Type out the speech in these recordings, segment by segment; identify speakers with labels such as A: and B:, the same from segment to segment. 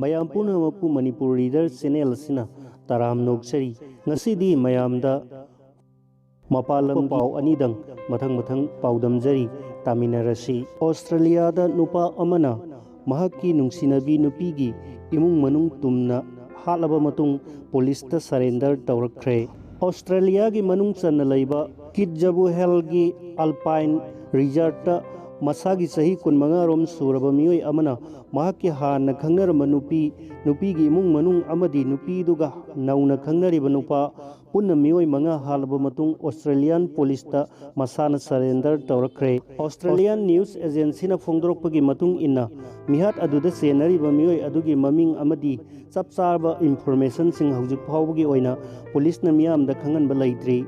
A: mayam punamapu Manipur Reader Channel sina taram noksari ngasidi mayamda mapalam pau anidang mathang paudamjari taminarasi. Australia da nupa amana mahaki nungsinabi nupigi imung manung tumna halaba matung police ta surrender tawrakre. Australia gi manung channa leiba Kitjabu Helgi Alpine Resort ta masagi sahi kunmanga rom suraba miyoi amana mahaki hana khangnarama nupi gi imung manung amadi nupi duga nauna khangnariba nupa punna miyoi manga halaba matung Australian police ta masana surrender tawrakre. Australian News Agency na phongdorokpagi matung inna mihat aduda senariba miyoi adugi maming amadi chapcharba information sing hawjik phawbagi oina police na miyamda khanganba leitri.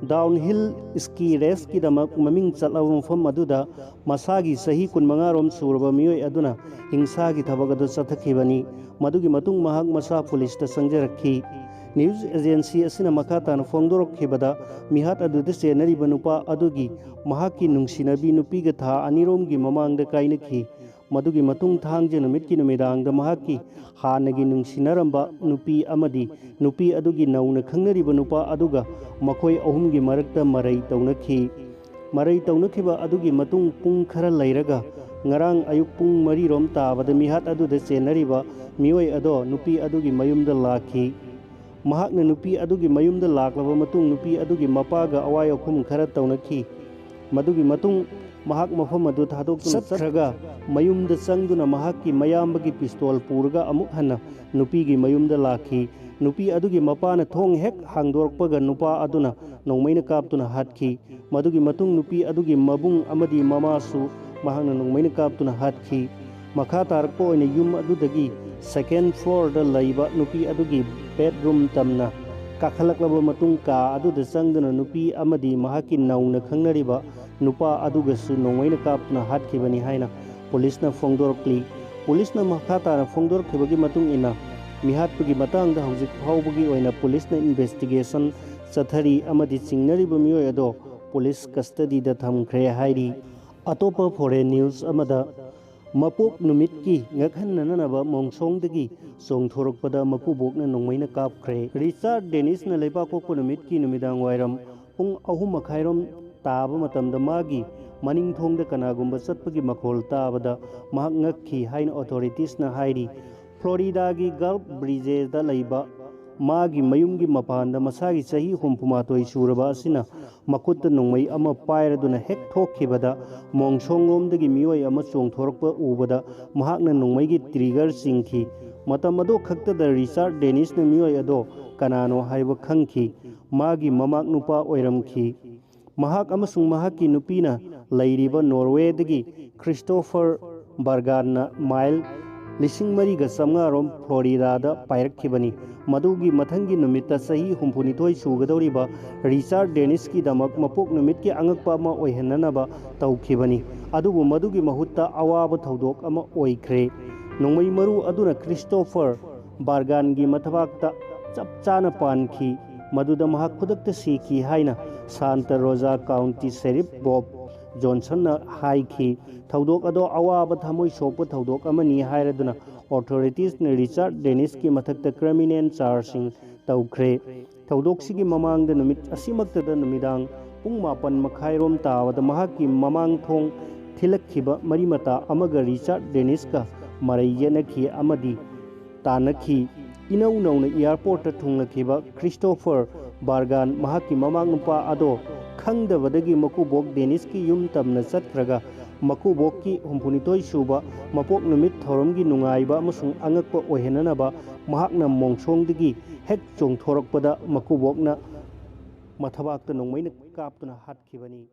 A: Downhill ski race ki damak maming chalaba mafam aduda masagi sahi kunmanga rom suraba miyoi aduna hingsa gi thabak adu chathakibani madugi matung mahak masa police ta sangjarakhi. News agency asina makata na phongdorokhibada mihat aduda senariba nupa adugi mahaki nungsinabi nupi ga tha anirom gi mamangda kainakhi madugi matung thangje numitki numidangda mahaki hanagi nungsinaramba nupi amadi nupi adugi nauna khangnariba nupa aduga makoi ahumgi marakta marai taunakhiba adugi matung pung khara lairaga ngarang ayuk pung 3 rom tabada mihat aduda senariba miyoi ado nupi adugi mayumda lakhi. Mahakna nupi adugi mayumda laklaba matung nupi adugi mapaga awai akhum khara taunakhi madugi matung mahak mafam adu thadokna chathraga mayumda changduna mahakki mayambagi pistol purga amuk hana nupi gi mayumda lakhi. Nupi adugi mapana thong hek hangdorkpaga nupa aduna nongmaina kaptuna hatkhi madugi matung nupi adugi mabung amadi mamasu mahakna nongmaina kaptuna hatkhi. Makha tarakpa oina yum adudagi second floor da laiba nupi adugi bedroom tamna kakhalaklaba matung ka aduda changduna nupi amadi mahakki nauna khangnariba nupa adugasu nongmaina kaptuna hatkibani haina police na phongdorkli. Police na makha tara phongdorkhibagi matung ina mihatpagi matangda hawjik phawbagi oina police na investigation chathari amadi chingnariba miyoi ado police custody da thamkhre hairi. Atopa foreign news amada mapok numitki ngakhananaba mongsongdagi chongthorokpada mapubokna nongmaina kapkhre. Richard Dennis na leipakokpa numitki numidang wairam pung 3:30 rom taba matamda magi maningthongda kanagumba chatpagi makhol tabada mahak ngakhi haina authorities na hairi. Florida gi Gulf Bridge da laiba magi mayumgi mapanda masagi sahi 63 suraba asina makutta nongmai ama pairaduna hek thokhibada mongsonglomdagi miyoi ama chongthorokpa ubada mahakna nongmai gi trigger singkhi matam ado khakta da Richard Dennis na miyoi ado kanano haiba khangkhi magi mamak nupa oiramkhi. Mahak amasung mahakki nupina lairiba Norway dagi Christopher Bargan na mile 3,500 rom Florida da pairakkhibani madugi mathangi numita sahi 62 sugadoriba Richard Dennis ki damak mapok numit ki angakpa ama oihananaba tawkhibani adubu madugi mahutta awaba thodok ama oikhre. Nongmai maru aduna Christopher Bargan gi mathabakta chapchana pankhi maduda mahak khudakta sikhi haina Santa Rosa County Sheriff Bob Johnson na haikhi. Thodok ado awaba thamoi sokpa thodok amani hairaduna authorities na Richard Dennis ki mathakta criminal charging tawkhre. Thodok sigi mamangda numit asimakta da numidang pung 4:30 rom tabada mahakki mamang thong thilakhiba marimata amaga Richard Dennis ka marai yenakhi amadi tanakhi. Inau nauna airport ta thunglakhiba Christopher Bargan mahakki mamang nupa ado khangdabadagi makubok Dennis ki yum tamna chathraga makubok ki 62 suba mapok numit thoromgi nungaiba amasung angakpa oihananaba mahakna mongsongdagi hek chongthorokpada makubokna mathabakta nongmaina kaptuna hatkibani.